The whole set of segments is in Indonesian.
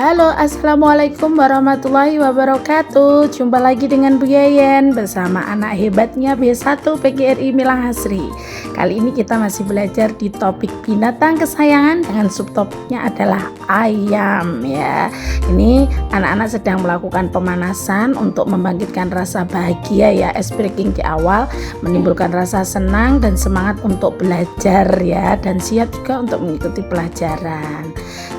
Halo, assalamualaikum warahmatullahi wabarakatuh. Jumpa lagi dengan Bu Yayen bersama anak hebatnya B1 PGRI Milang Hasri. Kali ini kita masih belajar di topik binatang kesayangan dengan subtopiknya adalah ayam ya. Ini anak-anak sedang melakukan pemanasan untuk membangkitkan rasa bahagia ya, ice breaking di awal, menimbulkan rasa senang dan semangat untuk belajar ya, dan siap juga untuk mengikuti pelajaran.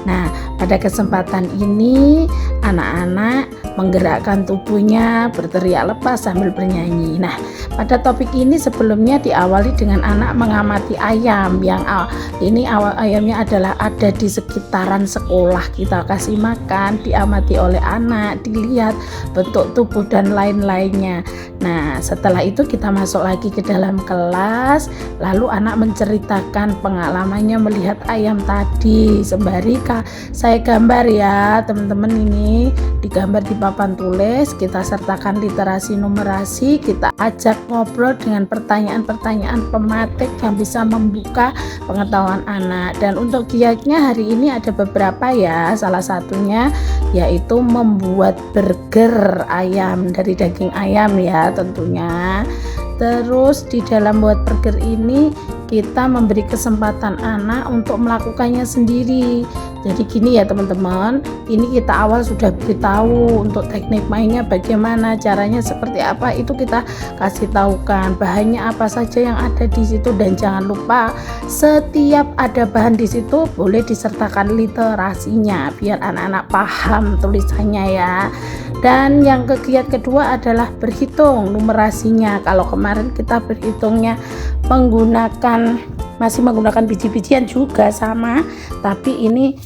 Nah, pada kesempatan ini anak-anak menggerakkan tubuhnya, berteriak lepas sambil bernyanyi. Nah, pada topik ini sebelumnya diawali dengan anak mengamati ayam yang ini ayamnya adalah ada di sekitaran sekolah, kita kasih makan, diamati oleh anak, dilihat bentuk tubuh dan lain-lainnya. Nah, setelah itu kita masuk lagi ke dalam kelas, lalu anak menceritakan pengalamannya melihat ayam tadi sembari saya gambar ya teman-teman. Ini digambar di papan tulis, kita sertakan literasi numerasi, kita ajak ngobrol dengan pertanyaan-pertanyaan pematik yang bisa membuka pengetahuan anak. Dan untuk giatnya hari ini ada beberapa ya, salah satunya yaitu membuat burger ayam dari daging ayam ya tentunya. Terus di dalam buat burger ini kita memberi kesempatan anak untuk melakukannya sendiri. Jadi gini ya teman-teman, ini kita awal sudah beritahu untuk teknik mainnya bagaimana, caranya seperti apa, itu kita kasih tahukan bahannya apa saja yang ada di situ, dan jangan lupa setiap ada bahan di situ boleh disertakan literasinya biar anak-anak paham tulisannya ya. Dan yang kegiatan kedua adalah berhitung numerasinya. Kalau kemarin kita berhitungnya masih menggunakan biji-bijian juga sama, tapi ini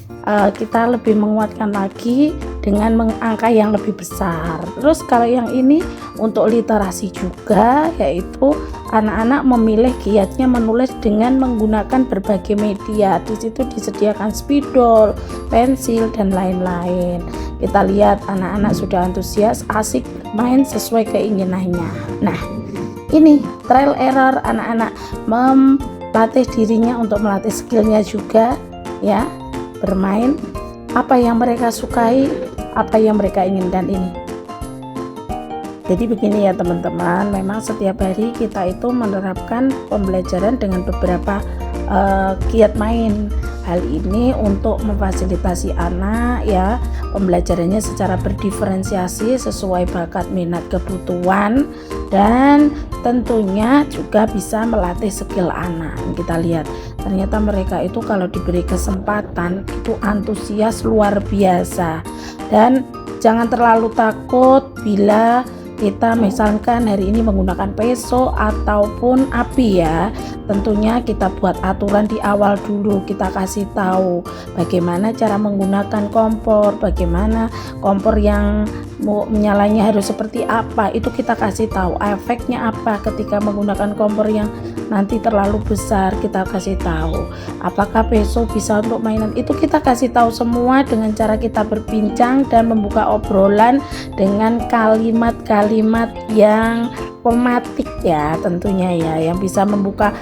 kita lebih menguatkan lagi dengan angka yang lebih besar. Terus kalau yang ini untuk literasi juga, yaitu anak-anak memilih giatnya menulis dengan menggunakan berbagai media. Di situ disediakan spidol, pensil dan lain-lain. Kita lihat anak-anak sudah antusias, asik main sesuai keinginannya. Nah, ini trial error, anak-anak melatih dirinya untuk melatih skillnya juga ya, bermain apa yang mereka sukai, apa yang mereka inginkan ini. Jadi begini ya teman-teman, memang setiap hari kita itu menerapkan pembelajaran dengan beberapa giat main. Hal ini untuk memfasilitasi anak ya, pembelajarannya secara berdiferensiasi sesuai bakat, minat, kebutuhan, dan tentunya juga bisa melatih skill anak. Kita lihat ternyata mereka itu kalau diberi kesempatan itu antusias luar biasa. Dan jangan terlalu takut bila kita misalkan hari ini menggunakan peso ataupun api ya. Tentunya kita buat aturan di awal dulu, kita kasih tahu bagaimana cara menggunakan kompor, bagaimana kompor yang menyalanya harus seperti apa, itu kita kasih tahu. Efeknya apa ketika menggunakan kompor yang nanti terlalu besar, kita kasih tahu. Apakah peso bisa untuk mainan, itu kita kasih tahu semua dengan cara kita berbincang dan membuka obrolan dengan kalimat-kalimat yang pematik ya tentunya ya, yang bisa membuka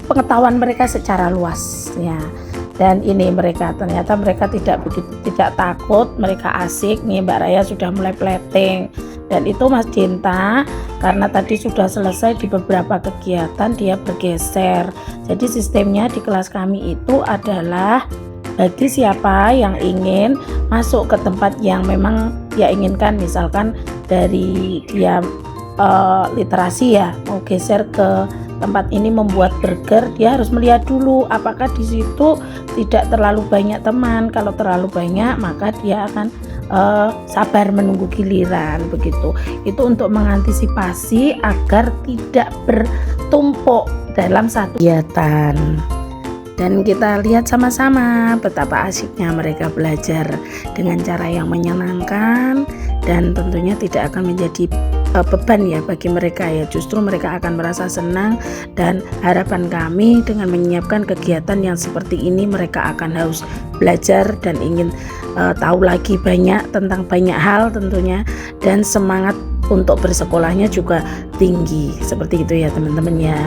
pengetahuan mereka secara luas ya. Dan ini ternyata mereka tidak takut, mereka asik nih. Mbak Raya sudah mulai plating, dan itu Mas Dinta karena tadi sudah selesai di beberapa kegiatan dia bergeser. Jadi sistemnya di kelas kami itu adalah bagi siapa yang ingin masuk ke tempat yang memang dia inginkan, misalkan dari dia literasi ya, mau geser ke tempat ini membuat burger, dia harus melihat dulu apakah di situ tidak terlalu banyak teman. Kalau terlalu banyak maka dia akan sabar menunggu giliran begitu. Itu untuk mengantisipasi agar tidak bertumpuk dalam satu kegiatan. Dan kita lihat sama-sama betapa asyiknya mereka belajar dengan cara yang menyenangkan, dan tentunya tidak akan menjadi beban ya bagi mereka ya, justru mereka akan merasa senang. Dan harapan kami dengan menyiapkan kegiatan yang seperti ini, mereka akan haus belajar dan ingin tahu lagi banyak tentang banyak hal tentunya, dan semangat untuk bersekolahnya juga tinggi. Seperti itu ya teman-teman ya.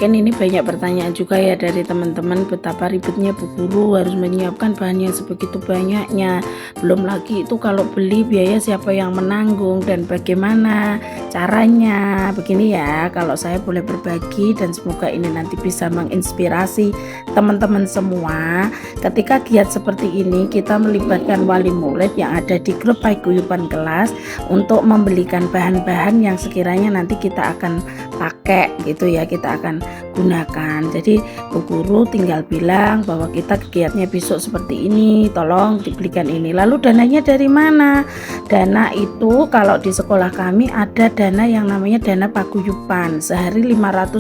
Mungkin ini banyak pertanyaan juga ya dari teman-teman, betapa ribetnya Bu Guru harus menyiapkan bahan yang sebegitu banyaknya. Belum lagi itu kalau beli biaya siapa yang menanggung dan bagaimana caranya. Begini ya, kalau saya boleh berbagi dan semoga ini nanti bisa menginspirasi teman-teman semua. Ketika giat seperti ini kita melibatkan wali murid yang ada di grup paguyuban kelas untuk membelikan bahan-bahan yang sekiranya nanti kita akan pakai gitu ya, kita akan gunakan. Jadi Bu Guru tinggal bilang bahwa kita kegiatannya besok seperti ini, tolong dibelikan ini. Lalu dananya dari mana? Dana itu kalau di sekolah kami ada dana yang namanya dana paguyuban, sehari Rp500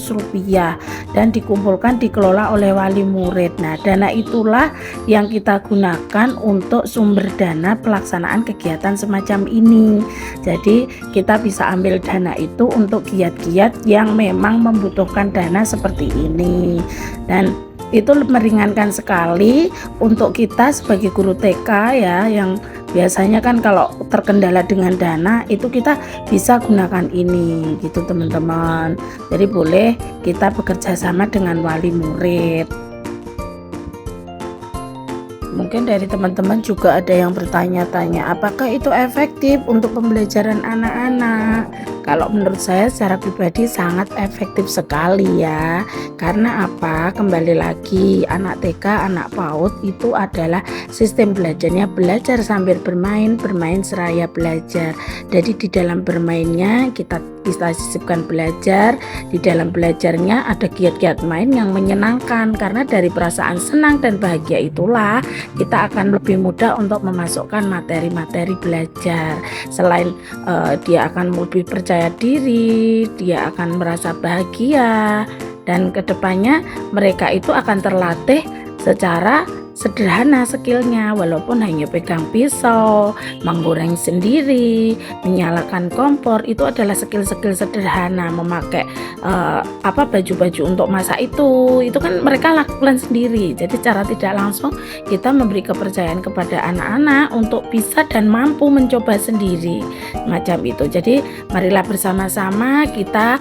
dan dikumpulkan dikelola oleh wali murid. Nah, dana itulah yang kita gunakan untuk sumber dana pelaksanaan kegiatan semacam ini. Jadi kita bisa ambil dana itu untuk giat-giat yang memang membutuhkan dana seperti ini, dan itu meringankan sekali untuk kita sebagai guru TK ya, yang biasanya kan kalau terkendala dengan dana itu kita bisa gunakan ini gitu teman-teman. Jadi boleh kita bekerja sama dengan wali murid. Mungkin dari teman-teman juga ada yang bertanya-tanya, apakah itu efektif untuk pembelajaran anak-anak? Kalau menurut saya secara pribadi sangat efektif sekali ya. Karena apa? Kembali lagi, anak TK, anak PAUD itu adalah sistem belajarnya belajar sambil bermain, bermain seraya belajar. Jadi di dalam bermainnya kita sisipkan belajar, di dalam belajarnya ada giat-giat main yang menyenangkan, karena dari perasaan senang dan bahagia itulah kita akan lebih mudah untuk memasukkan materi-materi belajar. Selain dia akan lebih percaya diri, dia akan merasa bahagia, dan kedepannya mereka itu akan terlatih secara sederhana skillnya, walaupun hanya pegang pisau, menggoreng sendiri, menyalakan kompor, itu adalah skill-skill sederhana. Memakai baju-baju untuk masak itu kan mereka lakukan sendiri. Jadi secara tidak langsung kita memberi kepercayaan kepada anak-anak untuk bisa dan mampu mencoba sendiri macam itu. Jadi marilah bersama-sama kita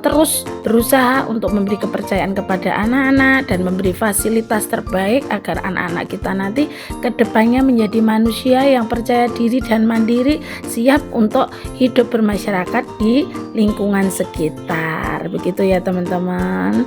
terus berusaha untuk memberi kepercayaan kepada anak-anak dan memberi fasilitas terbaik agar anak-anak kita nanti kedepannya menjadi manusia yang percaya diri dan mandiri, siap untuk hidup bermasyarakat di lingkungan sekitar. Begitu ya teman-teman.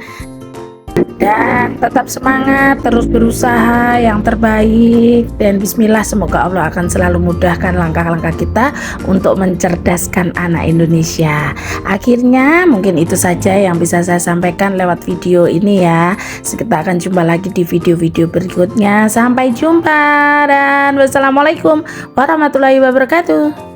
Dan tetap semangat, terus berusaha yang terbaik, dan bismillah, semoga Allah akan selalu mudahkan langkah-langkah kita untuk mencerdaskan anak Indonesia. Akhirnya mungkin itu saja yang bisa saya sampaikan lewat video ini ya. Kita akan jumpa lagi di video-video berikutnya. Sampai jumpa dan wassalamualaikum warahmatullahi wabarakatuh.